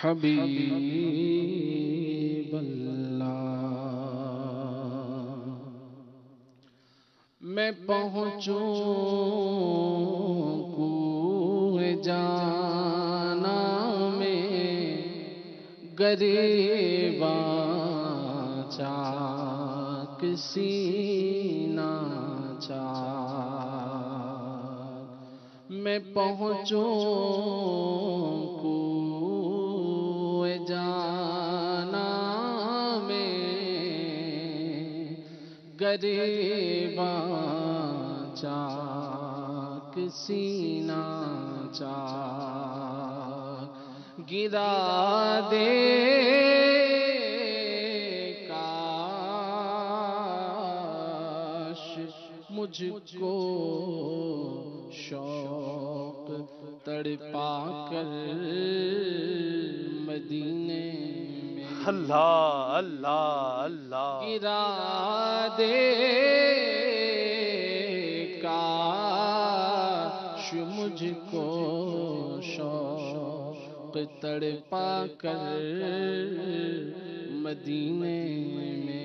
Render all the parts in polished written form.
حبیب اللہ میں پہنچوں کوہ جانا میں گریباں چاک سینہ چاک میں پہنچوں کوہ جانا میں گریباں چاک سینہ چاک گرا دے کاش مجھ کو شوق تڑپا کر مدینے میں اللہ اللہ اللہ گرا دے کاش مجھ کو شوق تڑپا کر مدینے میں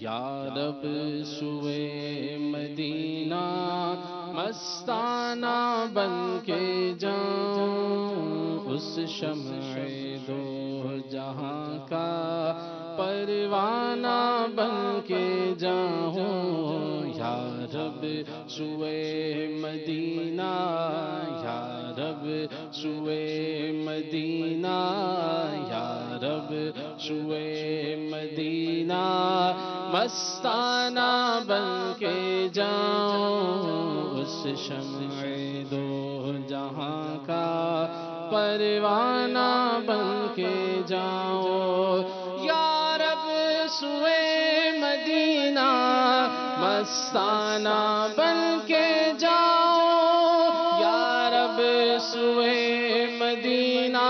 یا رب سوئے مدینہ مستانہ بن کے جاؤں اس شمع دو جہاں کا پروانہ بن کے جاؤں یا رب سوئے مدینہ یا رب سوئے مدینہ یا رب سوئے مدینہ مستانہ بن کے جاؤں اس شمع دو جہاں کا پروانہ بن کے جاؤں یا رب سوئے مدینہ مستانہ بن کے جاؤں یا رب سوئے مدینہ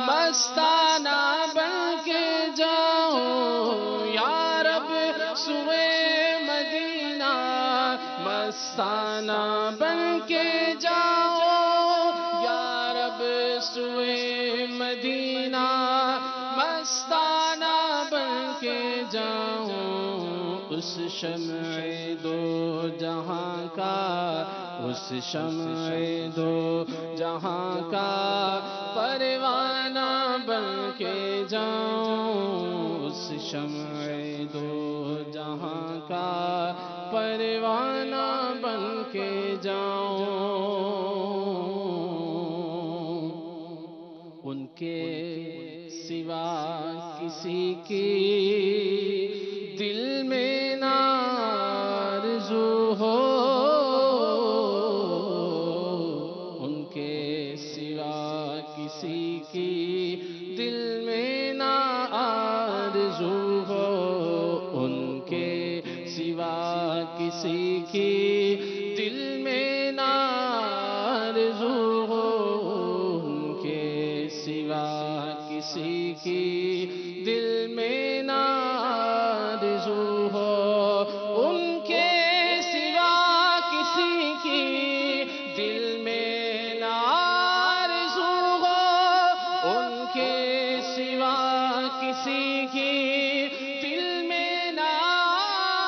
مستانہ بن کے جاؤں یا رب سوئے مدینہ مستانہ بن کے جاؤں یا رب سوئے مدینہ مستانہ بن کے جاؤں اس شمع دو جہاں کا اس شمع دو جہاں کا پروانہ بن کے جاؤں اس شمع دو جہاں کا پروانہ بن کے جاؤں ان کے سوا کسی کی دل میں نہ آرزو ہو ان کے سوا کسی کی دل میں نہ آرزو ہو ان کے سوا کسی کی دل میں نہ آرزو ہو ان کے سوا کسی کی دل میں نہ آرزو ہو ان کے سوا کسی کی دل میں نہ آرزو ہو ان کے سوا کسی کی دل میں نہ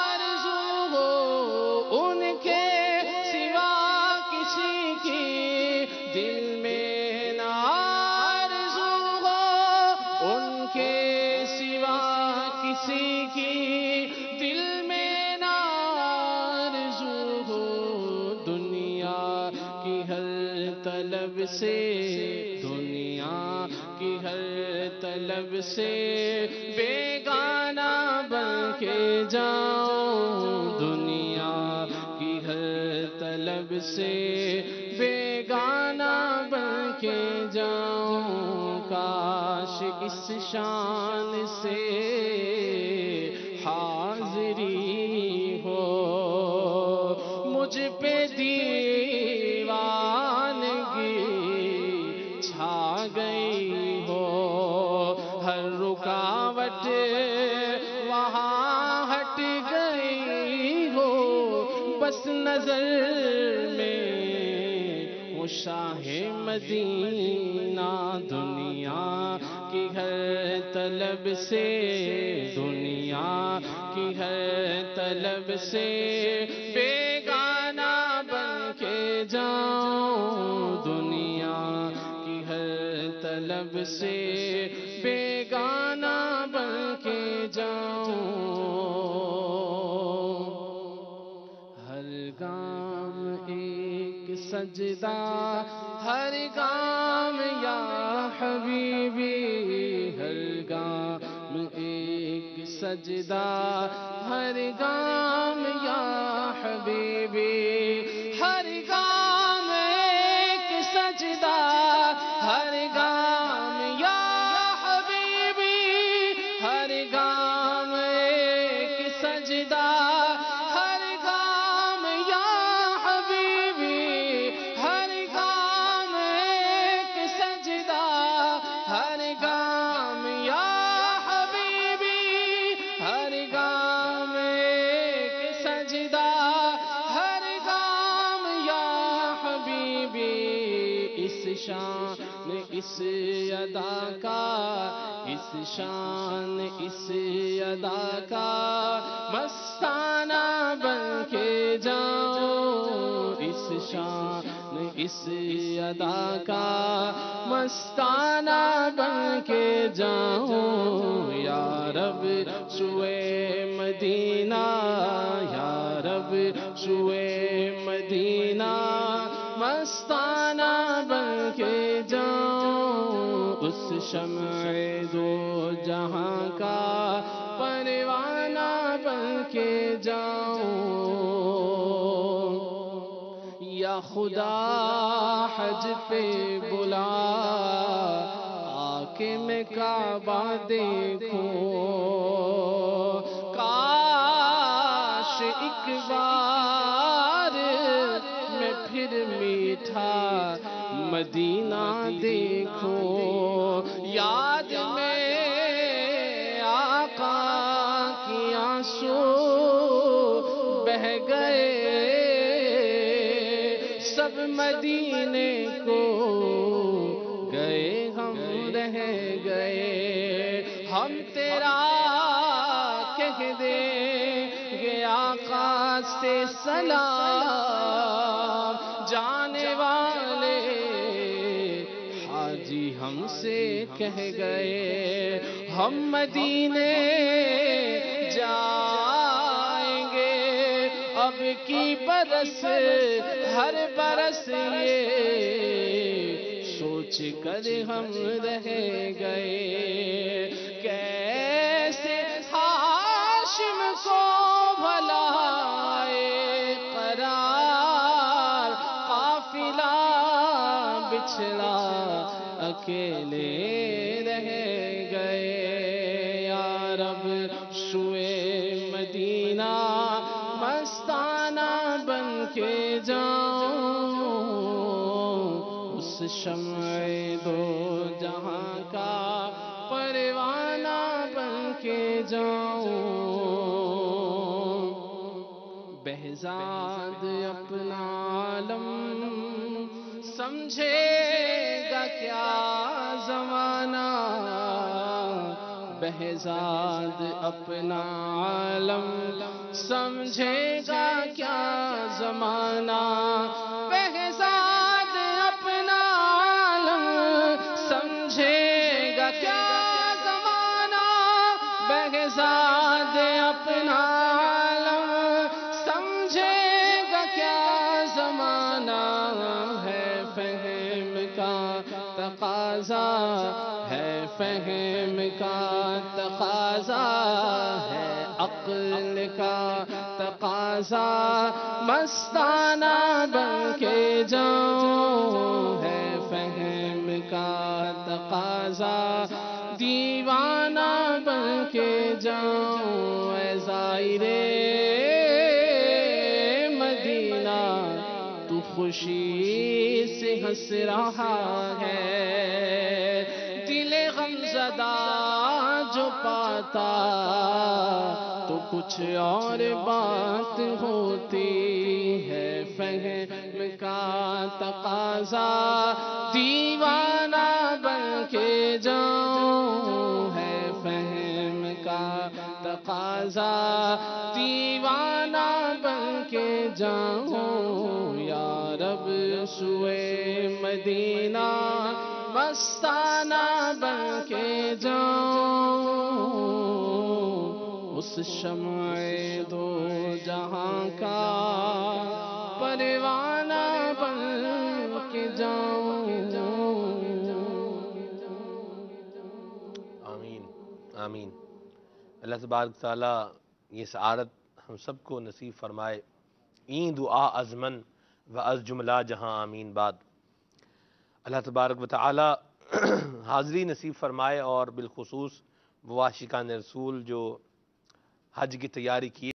آرزو ہو ان کے سوا کسی کی دل میں نہ آرزو ہو ان کے سوا کسی کی دل میں نہ آرزو ہو دنیا کی ہر طلب سے دنیا کی ہر طلب سے بیگانہ بن کے جاؤں دنیا کی ہر طلب سے بیگانہ بن کے جاؤں کاش اس شان سے حاضری ہو مجھ پہ دیوانگی چھا گئی ہو ہر رکاوٹ وہاں ہٹ گئی ہو بس نظر میں وہ شاہ مدینہ دنیا کی ہر طلب سے، دنیا کی ہر طلب سے بیگانہ بن کے جاؤں، دنیا کی ہر طلب سے بیگانہ بن کے جاؤں۔ ہر گام ایک سجدہ، ہر گام یا حبیبی، ہر گام ایک سجدہ، ہر گام یا حبیبی، ہر گام ایک سجدہ، ہر گام یا حبیبی، ہر گام ایک سجدہ، ہر گام یا حبیبی، ہر گام ایک سجدہ، ہر گام یا حبیبی، ہر گام ایک سجدہ، ہر گام یا حبیبی۔ اس شان اس ادا کا، اس شان اس ادا کا مستانہ بن کے جاؤں، اس شان اس ادا کا مستانہ بن کے جاؤں۔ یا رب سوئے مدینہ، یا رب سوئے مدینہ مستانہ بن کے جاؤں، اس شمع دو جہاں کا پروانہ بن کے جاؤں۔ یا خدا حج پہ بلا، آ کے میں کعبہ دیکھوں، کاش ایک بار میں پھر میٹھا مدینہ دیکھوں، یاد میں آقا کی آنسو بہہ گئے، سب مدینے کو گئے ہم رہ گئے، ہم تیرا کہہ دیں گے آقا سے سلام، جانے والے حاجی ہم سے کہہ گئے، ہم مدینے جائیں گے اب کی برس، ہر برس یہ سوچ کر ہم رہ گئے، کیسے ہاشم کو بھلا قرار، قافلہ بچھڑا اکیلے رہ گئے۔ یا رب سوئے مدینہ مستانہ بن کے جاؤں، اس شمع دو جہاں کا پروانہ بن کے جاؤں۔ بہزاد اپنا عالم سمجھے گا کیا زمانہ، بہزاد اپنا عالم سمجھے گا کیا زمانہ، بہزاد اپنا عالم سمجھے گا کیا زمانہ، بہزاد اپنا عالم سمجھے گا کیا زمانہ، ہے فہم کا تقاضا، ہے فہم کا تقاضا، ہے عقل کا تقاضا، مستانہ بن کے جاؤں، ہے فہم کا تقاضا، دیوانہ بن کے جاؤں۔ اے زائرے مدینہ تو خوشی سے ہنس رہا ہے، دل غمزدہ جو پاتا تو کچھ کچھ اور بات ہوتی ہے، فہم کا تقاضا دیوانہ بن کے جاؤں، ہے فہم کا تقاضا دیوانہ بن کے جاؤں، یا رب سوئے مدینہ مستانہ بن کے جاؤں، اس شمع دو جہاں کا پروانہ بن کے جاؤں۔ آمین آمین۔ اللہ تبارک تعالیٰ یہ سعادت ہم سب کو نصیب فرمائے۔ این دعا ازمن و از جملہ جہاں آمین بعد۔ اللہ تبارک و تعالیٰ حاضری نصیب فرمائے، اور بالخصوص وہ عاشقان رسول جو حج کی تیاری کیے